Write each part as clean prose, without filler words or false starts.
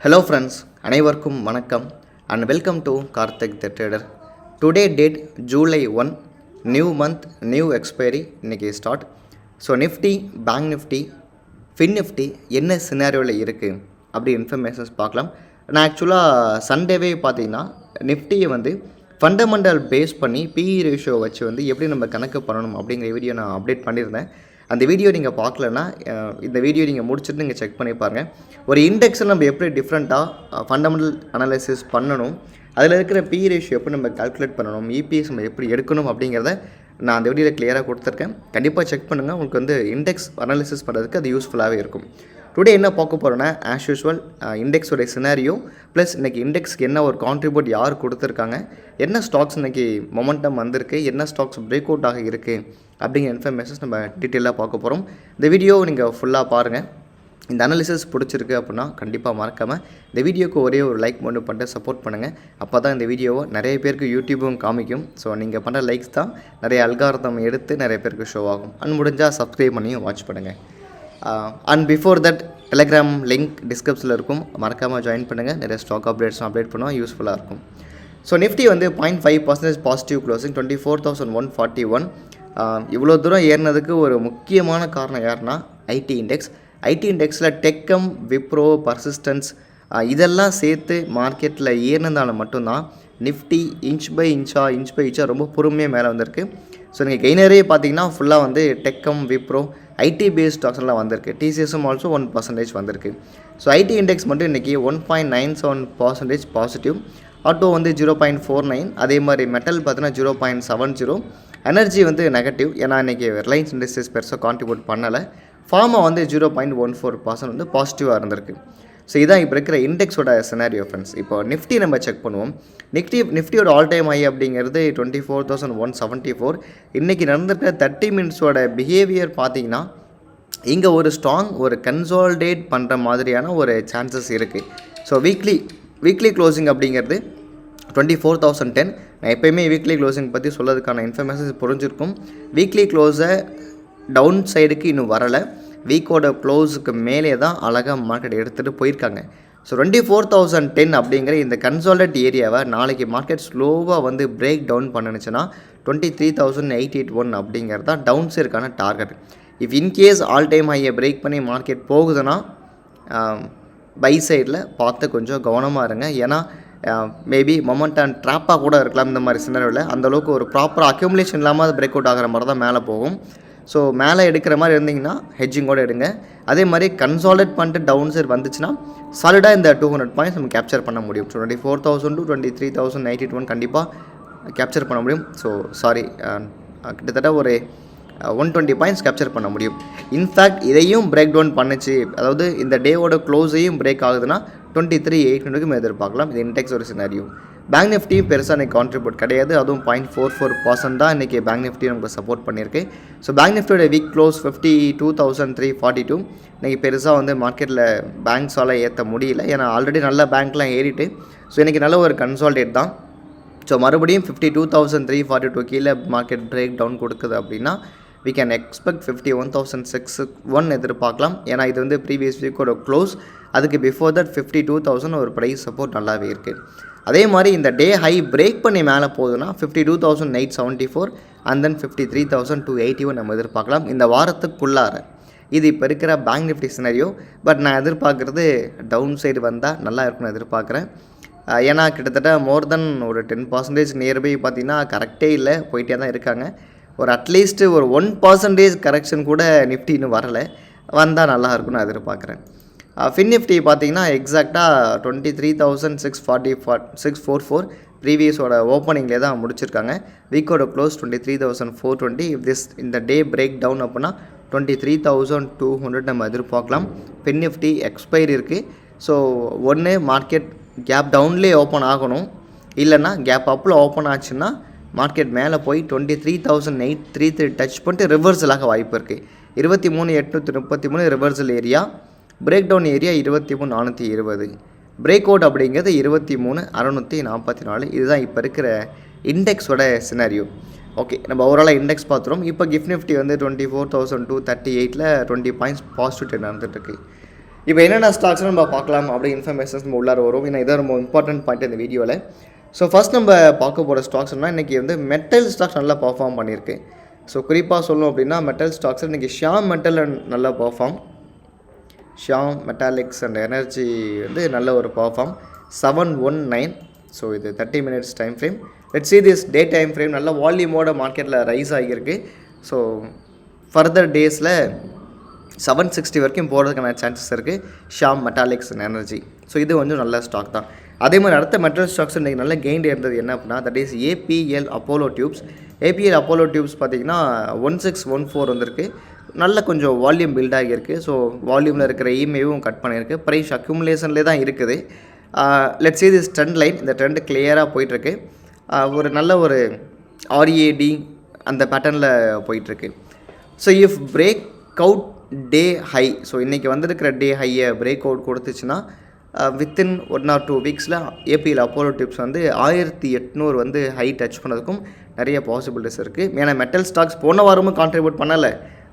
Hello friends, அனைவருக்கும் வணக்கம் and welcome to Karthik the Trader. Today date July 1, new month, new expiry இன்னைக்கு start. So Nifty, bank Nifty, fin Nifty என்ன சினாரியோவில் இருக்குது அப்படி informations பார்க்கலாம். நான் ஆக்சுவலாக சண்டேவே பார்த்தீங்கன்னா நிஃப்டியை வந்து ஃபண்டமெண்டல் பேஸ் பண்ணி பிஇ ரேஷியோ வச்சு வந்து எப்படி நம்ம கணக்கு பண்ணணும் அப்படிங்கிற வீடியோ நான் அப்டேட் பண்ணியிருந்தேன். அந்த வீடியோ நீங்கள் பார்க்கலன்னா இந்த வீடியோ நீங்கள் முடிச்சுட்டு நீங்கள் செக் பண்ணி பாருங்கள். ஒரு இண்டெக்ஸில் நம்ம எப்படி டிஃப்ரெண்ட்டாக ஃபண்டமெண்டல் அனாலிசிஸ் பண்ணணும், அதில் இருக்கிற பிஇ ரேஷியோ எப்படி நம்ம கால்குலேட் பண்ணணும், இபிஎஸ் நம்ம எப்படி எடுக்கணும் அப்படிங்கிறத நான் அந்த வீடியோவில் கிளியராக கொடுத்துருக்கேன். கண்டிப்பாக செக் பண்ணுங்கள். உங்களுக்கு வந்து இண்டெக்ஸ் அனாலிசிஸ் பண்ணுறதுக்கு அது யூஸ்ஃபுல்லாகவே இருக்கும். டுடே என்ன பார்க்க போகிறோன்னா ஆஸ் யூஸ்வல் இண்டெக்ஸோடைய சினாரியோ ப்ளஸ் இன்றைக்கி இண்டெக்ஸ்க்கு என்ன ஒரு கான்ட்ரிபியூட் யார் கொடுத்துருக்காங்க, என்ன ஸ்டாக்ஸ் இன்றைக்கி மொமெண்டம் வந்திருக்கு, என்ன ஸ்டாக்ஸ் பிரேக் அவுட் ஆக இருக்குது அப்படிங்கிற இன்ஃபர்மேஷன்ஸ் நம்ம டீட்டெயிலாக பார்க்க போகிறோம். இந்த வீடியோ நீங்கள் ஃபுல்லாக பாருங்கள். இந்த அனாலிசிஸ் பிடிச்சிருக்கு அப்படின்னா கண்டிப்பாக மறக்காமல் இந்த வீடியோக்கு ஒரே ஒரு லைக் மட்டும் பண்ணிட்டு சப்போர்ட் பண்ணுங்கள். அப்போ தான் இந்த வீடியோவை நிறைய பேருக்கு யூடியூப்பும் காமிக்கும். ஸோ நீங்கள் பண்ணுற லைக்ஸ் தான் நிறைய அல்காரிதம் எடுத்து நிறைய பேருக்கு ஷோ ஆகும். அண்ட் முடிஞ்சால் சப்ஸ்கிரைப் பண்ணியும் வாட்ச் பண்ணுங்கள். And before that Telegram link டிஸ்கிரிப்ஷனில் இருக்கும், மறக்காமல் ஜாயின் பண்ணுங்கள். நிறைய ஸ்டாக் அப்டேட்ஸும் அப்டேட் பண்ணுவோம், யூஸ்ஃபுல்லாக இருக்கும். ஸோ நிஃப்டி வந்து 0.5% பாசிட்டிவ் க்ளோசிங் 24,141. இவ்வளோ தூரம் ஏறினதுக்கு ஒரு முக்கியமான காரணம் யாருன்னா ஐடி இண்டெக்ஸ். ஐடி இண்டெக்ஸில் டெக்கம், விப்ரோ, பர்சிஸ்டன்ஸ் இதெல்லாம் சேர்த்து மார்க்கெட்டில் ஏறினதால மட்டும்தான் நிஃப்டி இன்ச் பை இன்ச்சாக ரொம்ப பொறுமையாக மேலே வந்திருக்கு. ஸோ நீங்கள் கெய்னரே பார்த்தீங்கன்னா ஃபுல்லாக வந்து டெக்கம், விப்ரோ, ஐடி பேஸ்ட் ஸ்டாக்ஸ் எல்லாம் வந்திருக்கு. டிசிஎஸும் ஆல்சோ 1% வந்திருக்கு. ஸோ ஐடி இண்டெக்ஸ் மட்டும் இன்றைக்கி 1.97% பாசிட்டிவ். ஆட்டோ வந்து 0.49, அதே மாதிரி மெட்டல் பார்த்தீங்கன்னா 0.70. எனர்ஜி வந்து நெகட்டிவ், ஏன்னா இன்றைக்கி ரிலையன்ஸ் இண்டஸ்ட்ரீஸ் பெருசாக கான்ட்ரிபியூட் பண்ணலை. ஃபார்மா வந்து 0.14% வந்து பாசிட்டிவாக இருந்திருக்கு. ஸோ இதான் இப்போ இருக்கிற இண்டெக்ஸோட சினாரியோ ஃப்ரெண்ட்ஸ். இப்போ நிஃப்டி நம்ம செக் பண்ணுவோம். நிஃப்டியோட ஆல் டைம் ஹை அப்படிங்கிறது 24,174. இன்றைக்கி நடந்திருக்கிற 30 மினிட்ஸோட பிஹேவியர் பார்த்திங்கன்னா இங்கே ஒரு ஸ்ட்ராங் ஒரு கன்சால்டேட் பண்ணுற மாதிரியான ஒரு சான்சஸ் இருக்குது. ஸோ வீக்லி க்ளோசிங் அப்படிங்கிறது 24,010. நான் எப்போயுமே வீக்லி க்ளோசிங் பற்றி சொல்லதுக்கான இன்ஃபர்மேஷன்ஸ் புரிஞ்சிருக்கும். வீக்லி க்ளோஸை டவுன் சைடுக்கு இன்னும் வரலை. வீக்கோட க்ளோஸுக்கு மேலே தான் அழகாக மார்க்கெட் எடுத்துகிட்டு போயிருக்காங்க. ஸோ 24,010 அப்படிங்கிற இந்த கன்சால்டேட் ஏரியாவை நாளைக்கு மார்க்கெட் ஸ்லோவாக வந்து பிரேக் டவுன் பண்ணுச்சுன்னா 23,881 அப்படிங்கிறது தான் டவுன் சைடுக்கான target. If in case all time ஹையை பிரேக் பண்ணி மார்க்கெட் போகுதுன்னா பை சைடில் பார்த்து கொஞ்சம் கவனமாக இருங்க. ஏன்னா மேபி மொமெண்டம் ட்ராப்பாக கூட இருக்கலாம். இந்த மாதிரி சினரியோவில் அந்தளவுக்கு ஒரு ப்ராப்பர் அக்யூமுலேஷன் இல்லாமல் அது பிரேக் அவுட் ஆகிற மாதிரி தான் மேலே போகும். ஸோ மேலே எடுக்கிற மாதிரி இருந்திங்கன்னா ஹெட்ஜிங்கோடு எடுங்க. அதே மாதிரி கன்சால்டேட் பண்ணிட்டு டவுன் சைட் வந்துச்சுன்னா சாலிடாக இந்த 200 பாயிண்ட்ஸ் நம்ம கேப்சர் பண்ண முடியும். 24,000 to 23,081 கண்டிப்பாக கேப்சர் பண்ண முடியும். ஸோ கிட்டத்தட்ட ஒரு 120 பாயிண்ட்ஸ் கேப்சர் பண்ண முடியும். இன்ஃபேக்ட் இதையும் பிரேக் டவுன் பண்ணிச்சு, அதாவது இந்த டேவோட க்ளோஸையும் பிரேக் ஆகுதுன்னா 23,800 எதிர்பார்க்கலாம். இது இண்டெக்ஸ் ஒரு சினாரியோ. பேங்க் நிஃப்டியும் பெருசாக இன்றைக்கி கான்ட்ரிபியூட் கிடையாது. அதுவும் 0.44% தான் இன்றைக்கி பேங்க் நிஃப்டி நமக்கு சப்போர்ட் பண்ணியிருக்கு. ஸோ பேங்க் நிஃப்டியோட வீக் க்ளோஸ் 52,342. இன்றைக்கி பெருசாக வந்து மார்க்கெட்டில் பேங்க்ஸால் ஏற்ற முடியல, ஏன்னா ஆல்ரெடி நல்ல பேங்க்லாம் ஏறிட்டு. ஸோ இன்றைக்கி நல்ல ஒரு கன்சால்டேட் தான். ஸோ மறுபடியும் 52,342 கீழே மார்க்கெட் பிரேக் டவுன் கொடுக்குது அப்படின்னா we can expect 51,601 எதிர்பார்க்கலாம். ஏன்னா இது வந்து ப்ரீவியஸ் வீக்கோட க்ளோஸ். அதுக்கு பிஃபோர் தட் 52,000 ஒரு ப்ரைஸ் சப்போர்ட் நல்லாவே இருக்குது. அதே மாதிரி இந்த டே ஹை பிரேக் பண்ணி மேலே போகுதுன்னா 52,874 அண்ட் தென் 53,281 நம்ம எதிர்பார்க்கலாம் இந்த வாரத்துக்குள்ளார. இது இப்போ இருக்கிற பேங்க் நிஃப்டி சினாரியோ. பட் நான் எதிர்பார்க்குறது டவுன் சைடு வந்தால் நல்லா இருக்குன்னு எதிர்பார்க்குறேன். ஏன்னா கிட்டத்தட்ட மோர் தென் ஒரு 10% நியர்பை பார்த்திங்கன்னா கரெக்டே இல்லை, போயிட்டே தான் இருக்காங்க. ஒரு அட்லீஸ்ட்டு ஒரு 1% கரெக்ஷன் கூட நிஃப்டி இன்னும் வரலை, வந்தால் நல்லா இருக்கும்னு நான் எதிர்பார்க்குறேன். ஃபின் நிஃப்டி பார்த்திங்கன்னா எக்ஸாக்டாக 23,644 ப்ரீவியஸோட ஓப்பனிங்லேயே தான் முடிச்சிருக்காங்க. வீக்கோட க்ளோஸ் 23,420. இந்த டே பிரேக் டவுன் அப்படின்னா 23,200 நம்ம எதிர்பார்க்கலாம். ஃபின் நிஃப்டி எக்ஸ்பைரி இருக்குது. ஸோ ஒன்று மார்க்கெட் கேப் டவுன்லேயே ஓப்பன் ஆகணும், இல்லைன்னா கேப் அப்பில் ஓப்பன் ஆச்சுன்னா மார்க்கெட் மேலே போய் 23,833 டச் பண்ணிட்டு ரிவர்சலாக வாய்ப்பு இருக்குது. 23,833 reversal area. Break town area 23,420. Break out அப்படிங்கிறது 23,644. இதுதான் இப்போ இருக்கிற இண்டெக்ஸோட சினாரியோ. ஓகே, நம்ம ஓவராலாக இண்டெக்ஸ் பார்த்துருவோம். இப்போ கிஃப்ட் நிஃப்டி வந்து 24,238ல் 20 பாயிண்ட்ஸ் பாசிட்டிவ் நடந்துகிட்ருக்கு. இப்போ என்னென்ன ஸ்டாக்ஸ்னு நம்ம பார்க்கலாம் அப்படி இன்ஃபர்மேஷன்ஸ் நம்ம உள்ளார வரும். ஏன்னா இதான் ரொம்ப இம்பார்ட்டன்ட் பாயிண்ட் இந்த வீடியோவில். ஸோ ஃபஸ்ட் நம்ம பார்க்க போகிற ஸ்டாக்ஸ்னால் இன்றைக்கி வந்து மெட்டல் ஸ்டாக்ஸ் நல்லா பர்ஃபார்ம் பண்ணியிருக்கு. ஸோ குறிப்பாக சொல்லணும் அப்படின்னா மெட்டல் ஸ்டாக்ஸில் இன்றைக்கி ஷியாம் மெட்டல் நல்லா perform, Shyam Metaliks and energy வந்து நல்ல ஒரு பர்ஃபார்ம் 719. ஸோ இது 30 minutes time frame. Let's see this day time frame நல்ல வால்யூமோட மார்க்கெட்டில் ரைஸ் ஆகியிருக்கு. ஸோ ஃபர்தர் டேஸில் 760 வரைக்கும் போகிறதுக்கான சான்சஸ் இருக்குது Shyam Metaliks and energy. So இது கொஞ்சம் நல்ல ஸ்டாக் தான். அதே மாதிரி அடுத்த மெட்டல் ஸ்டாக்ஸ் இன்றைக்கி நல்ல கெயின் இருந்தது என்ன அப்படின்னா that is APL Apollo Tubes. APL Apollo Tubes பார்த்திங்கன்னா 1614 வந்திருக்கு. நல்ல கொஞ்சம் வால்யூம் பில்ட் ஆகியிருக்கு. ஸோ வால்யூமில் இருக்கிற இஎம்ஐவும் கட் பண்ணியிருக்கு. ப்ரைஸ் அக்யூமுலேஷன்லேயே தான் இருக்குது. Let's see this trend line. இந்த ட்ரெண்ட் கிளியராக போயிட்டுருக்கு. ஒரு நல்ல ஒரு ஆர்ஏடி அந்த பேட்டர்னில் போயிட்டுருக்கு. So if break out day high, so இன்றைக்கி வந்திருக்கிற டே ஹையை பிரேக் அவுட் கொடுத்துச்சுன்னா வித்தின் 1 or 2 வீக்ஸில் ஏபிஎல் அப்போலோ டிப்ஸ் வந்து 1800 வந்து ஹை டச் பண்ணதுக்கும் நிறைய பாசிபிலிட்டிஸ் இருக்குது. ஏன்னா மெட்டல் ஸ்டாக்ஸ் போன வாரமும் கான்ட்ரிபியூட் பண்ணலை,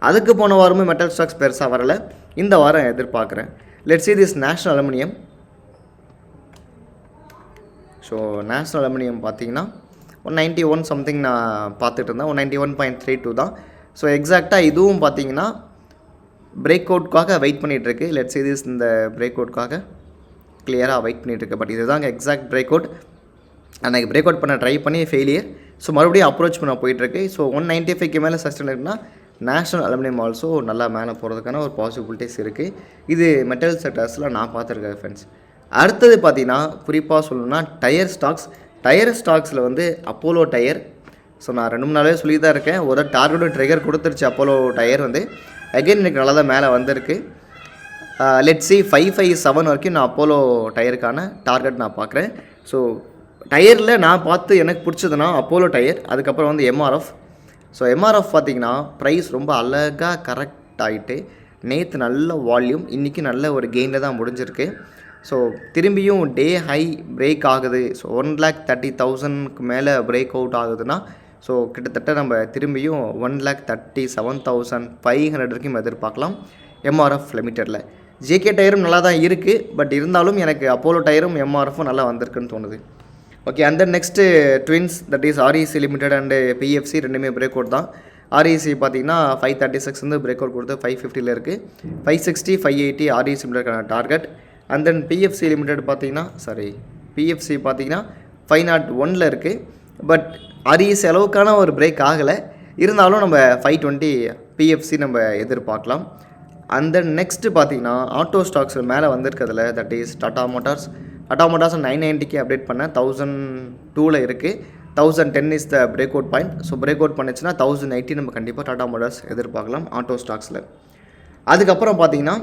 அதுக்கு போன வாரமும் மெட்டல் ஸ்டாக்ஸ் பெருசாக வரலை. இந்த வாரம் எதிர்பார்க்குறேன். Let's see this national aluminium. So national aluminium பார்த்தீங்கன்னா 191 சம்திங் நான் பார்த்துட்டு இருந்தேன். 191.32 தான். ஸோ எக்ஸாக்டாக இதுவும் பார்த்தீங்கன்னா பிரேக் அவுட்காக வெயிட் பண்ணிகிட்ருக்கு. லெட்ஸ் see this இந்த பிரேக் அவுட்காக கிளியராக வெயிட் பண்ணிகிட்ருக்கு. பட் இதுதாங்க எக்ஸாக்ட் பிரேக் அவுட். அன்றைக்கி பிரேக் அவுட் பண்ண ட்ரை பண்ணி ஃபெயிலியர். ஸோ மறுபடியும் அப்ரோச் பண்ண போயிட்டுருக்கு. ஸோ 195க்கு மேலே சஸ்டெயின் இருக்குன்னா நேஷ்னல் அலுமினியம் ஆல்சோ நல்லா மேலே போகிறதுக்கான ஒரு பாசிபிலிட்டிஸ் இருக்குது. இது மெட்டல் செக்டர்ஸில் நான் பார்த்துருக்கேன் ஃப்ரெண்ட்ஸ். அடுத்தது பார்த்திங்கன்னா குறிப்பாக சொல்லணும்னா டயர் ஸ்டாக்ஸ். டயர் ஸ்டாக்ஸில் வந்து அப்போலோ டயர். ஸோ நான் 2-3 நாளாவே சொல்லி தான் இருக்கேன். ஒரு டார்கெட் ட்ரிகர் கொடுத்துருச்சு அப்போலோ டயர் வந்து. அகெயின் எனக்கு நல்லா தான் மேலே வந்திருக்கு. லெட்ஸ் see 557 வரைக்கும் நான் அப்போலோ டயருக்கான டார்கெட் நான் பார்க்குறேன். ஸோ டயரில் நான் பார்த்து எனக்கு பிடிச்சதுன்னா அப்போலோ டயர், அதுக்கப்புறம் வந்து எம்ஆர்எஃப். ஸோ எம்ஆர்எஃப் பார்த்திங்கன்னா ப்ரைஸ் ரொம்ப அழகாக கரெக்ட் ஆகிட்டு நேற்று நல்ல வால்யூம், இன்றைக்கி நல்ல ஒரு கெயினில் தான் முடிஞ்சிருக்கு. ஸோ திரும்பியும் டே ஹை பிரேக் ஆகுது. ஸோ 1,30,000க்கு மேலே பிரேக் அவுட் ஆகுதுன்னா ஸோ கிட்டத்தட்ட நம்ம திரும்பியும் 1,37,500 வரைக்கும் எதிர்பார்க்கலாம் எம்ஆர்எஃப் லிமிட்டடில். ஜேகே டயரும் நல்லா தான் இருக்குது. பட் இருந்தாலும் எனக்கு அப்போலோ டயரும் எம்ஆர்எஃப்பும் நல்லா வந்திருக்குன்னு தோணுது. ஓகே, அந்த next twins that is REC limited and PFC ரெண்டுமே பிரேக் அவுட் தான். ஆர்இசி பார்த்திங்கன்னா 536 வந்து பிரேக் அவுட் கொடுத்து 550 இருக்குது. 560 580 ஆர்இசி லிமிடெட்கான target. And then PFC limited பார்த்திங்கன்னா பிஎஃப்சி பார்த்திங்கன்னா 501 இருக்குது. பட் ஆர்இசி அளவுக்கான ஒரு பிரேக் ஆகலை. இருந்தாலும் நம்ம 520 பிஎஃப்சி நம்ம எதிர்பார்க்கலாம். அண்ட் தென் நெக்ஸ்ட்டு பார்த்திங்கன்னா ஆட்டோ ஸ்டாக்ஸ் மேலே வந்திருக்கிறதுல தட் இஸ் டாடா மோட்டார்ஸ். 990க்கு அப்டேட் பண்ணேன். 1002ல் இருக்குது. 1010 is the break out point. So break out பண்ணிச்சுன்னா 1080 நம்ம கண்டிப்பாக டாடா மோட்டார்ஸ் எதிர்பார்க்கலாம் ஆட்டோ ஸ்டாக்ஸில். அதுக்கப்புறம் பார்த்திங்கன்னா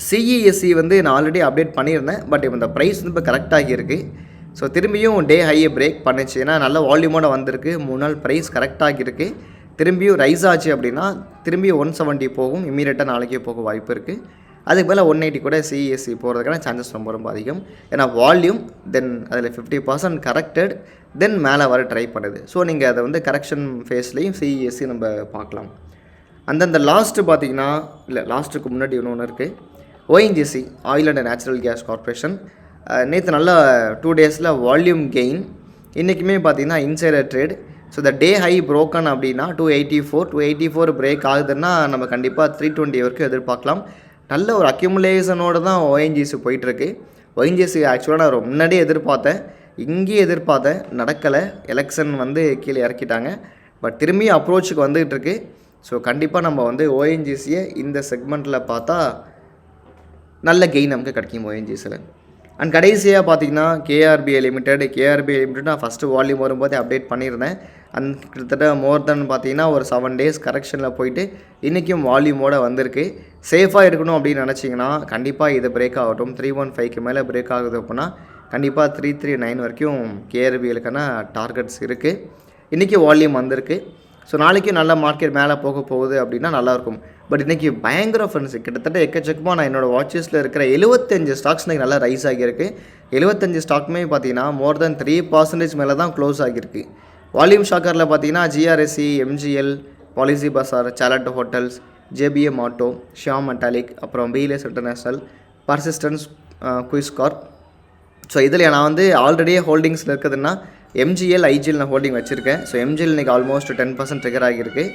சிஇஎஸ்சி வந்து நான் ஆல்ரெடி அப்டேட் பண்ணியிருந்தேன். பட் இப்போ இந்த ப்ரைஸ் வந்து இப்போ கரெக்டாகி இருக்குது. ஸோ திரும்பியும் டே ஹையை பிரேக் பண்ணிச்சு. ஏன்னா நல்ல வால்யூமோடு வந்திருக்கு. 3 நாள் ப்ரைஸ் கரெக்டாகி இருக்குது. திரும்பியும் ரைஸ் ஆச்சு அப்படின்னா திரும்பியும் 170 போகும். இம்மீடியட்டாக நாளைக்கே போக வாய்ப்பு இருக்குது. அதுக்கு மேலே 180 கூட சிஎஸ்சி போகிறதுக்கான சான்சஸ் ரொம்ப ரொம்ப அதிகம். ஏன்னா வால்யூம் தென் அதில் 50% கரெக்டட் தென் மேலே வர ட்ரை பண்ணுது. ஸோ நீங்கள் அதை வந்து கரெக்ஷன் ஃபேஸ்லேயும் சிஎஸ்சி நம்ம பார்க்கலாம். அந்தந்த லாஸ்ட்டு பார்த்திங்கன்னா லாஸ்ட்டுக்கு முன்னாடி ஒன்று இருக்குது ONGC oil and natural gas corporation. நேற்று நல்லா 2 டேஸில் வால்யூம் கெயின். இன்றைக்குமே பார்த்திங்கன்னா இன்சைடர் ட்ரேட். ஸோ இந்த டே ஹை ப்ரோக்கன் அப்படின்னா 284 பிரேக் ஆகுதுன்னா நம்ம கண்டிப்பாக 320 வரைக்கும் எதிர்பார்க்கலாம். நல்ல ஒரு அக்யூமுலேஷனோடு தான் ஓஎன்ஜிசி போயிட்டுருக்கு. ஓஎன்ஜிசி ஆக்சுவலாக நான் முன்னாடியே எதிர்பார்த்தேன், இங்கேயே எதிர்பார்த்தேன், நடக்கலை. எலெக்ஷன் வந்து கீழே இறக்கிட்டாங்க. பட் திரும்பி அப்ரோச்சுக்கு வந்துகிட்டு இருக்கு. ஸோ கண்டிப்பாக நம்ம வந்து ஓஎன்ஜிசியை இந்த செக்மெண்ட்டில் பார்த்தா நல்ல கெயின் நமக்கு கிடைக்கும் ஓஎன்ஜிசியில். அண்ட் கடைசியாக பார்த்திங்கன்னா கேஆர்பிஐ லிமிடெட் நான் ஃபஸ்ட்டு வால்யூம் வரும்போது அப்டேட் பண்ணியிருந்தேன். அண்ட் கிட்டத்தட்ட மோர் தென் பார்த்திங்கன்னா ஒரு 7 டேஸ் கரெக்ஷனில் போயிட்டு இன்றைக்கும் வால்யூமோடு வந்திருக்கு. சேஃபாக இருக்கணும் அப்படின்னு நினச்சிங்கன்னா கண்டிப்பாக இது பிரேக் ஆகட்டும். 315க்கு மேலே பிரேக் ஆகுது அப்படின்னா கண்டிப்பாக 339 வரைக்கும் கேஆர்பிஎலுக்கான டார்கெட்ஸ் இருக்குது. இன்றைக்கி வால்யூம் வந்திருக்கு. ஸோ நாளைக்கும் நல்ல மார்க்கெட் மேலே போக போகுது அப்படின்னா நல்லாயிருக்கும். பட் இன்றைக்கி பயங்கர ஃபண்ட்ஸ் கிட்டத்தட்ட எக்கச்சக்கமாக நான் என்னோடய வாட்சஸில் இருக்கிற 75 ஸ்டாக்ஸ் இன்றைக்கி நல்லா ரைஸ் ஆகியிருக்கு. 75 ஸ்டாக்குமே பார்த்தீங்கன்னா மோர் தென் 3% மேலே தான் க்ளோஸ் ஆகியிருக்கு. வால்யூம் ஷாக்கரில் பார்த்தீங்கன்னா GRSC, MGL, Policy Bazaar, Chalet Hotels, JBM Auto, Shyam Metallic, அப்புறம் BLS International, Persistent, Quess Corp. So இதில் நான் வந்து ஆல்ரெடியே ஹோல்டிங்ஸில் இருக்குதுன்னா எம்ஜிஎல், ஐஜிஎல் நான் ஹோல்டிங் வச்சுருக்கேன். ஸோ எம்ஜிஎல் இன்றைக்கி ஆல்மோஸ்ட் 10% ட்ரிகர் ஆகியிருக்கு.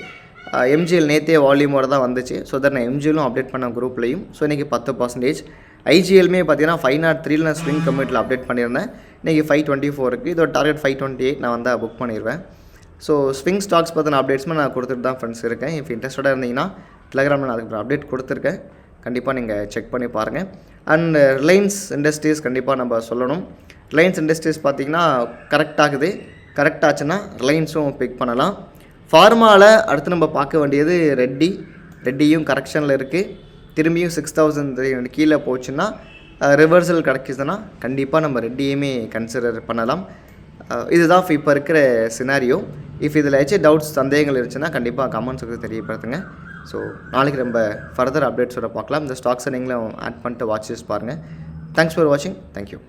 எம்ஜிஎல் நேற்றே வால்யூமோட தான் வந்துச்சு. ஸோ தட் நான் எம்ஜிஎலும் அப்டேட் பண்ண குரூப்லையும். ஸோ இன்றைக்கி 10%. ஐஜிஎல்மே பார்த்தீங்கன்னா 503 நான் ஸ்விங் கமிட்டில் அப்டேட் பண்ணியிருந்தேன். இன்றைக்கி 524 இருக்குது. இதோட டார்கெட் 528 நான் வந்து புக் பண்ணிடுவேன். ஸோ ஸ்விங் ஸ்டாக்ஸ் பற்றின அப்டேட்ஸ்மே நான் கொடுத்துட்டு தான் ஃப்ரெண்ட்ஸ் இருக்கேன். இப்போ இன்ட்ரெஸ்டடாக இருந்தீங்கன்னா டெலகிராமில் நான் அதுக்கு அப்டேட் கொடுத்துருக்கேன். கண்டிப்பாக நீங்கள் செக் பண்ணி பாருங்கள். அண்ட் ரிலையன்ஸ் இண்டஸ்ட்ரீஸ் கண்டிப்பாக நம்ம சொல்லணும். ரிலையன்ஸ் இண்டஸ்ட்ரீஸ் பார்த்திங்கன்னா கரெக்டாகுது. கரெக்ட் ஆச்சுன்னா ரிலையன்ஸும் பிக் பண்ணலாம். ஃபார்மாவில் அடுத்து நம்ம பார்க்க வேண்டியது ரெட்டியும் கரெக்ஷனில் இருக்குது. திரும்பியும் 6,000 கீழே போச்சுன்னா ரிவர்சல் கிடைக்குதுன்னா கண்டிப்பாக நம்ம ரெட்டியுமே கன்சிடர் பண்ணலாம். இதுதான் இப்போ இருக்கிற சினாரியோ. இஃப் இதில் ஏதாச்சும் டவுட்ஸ், சந்தேகங்கள் இருந்துச்சுன்னா கண்டிப்பாக கமெண்ட்ஸுக்கு தெரியப்படுத்துங்க. ஸோ நாளைக்கு நம்ம ஃபர்தர் அப்டேட்ஸோட பார்க்கலாம். இந்த ஸ்டாக்ஸை நீங்களும் ஆட் பண்ணிட்டு வாட்சஸ் பாருங்கள். தேங்க்ஸ் ஃபார் வாட்சிங். தேங்க்யூ.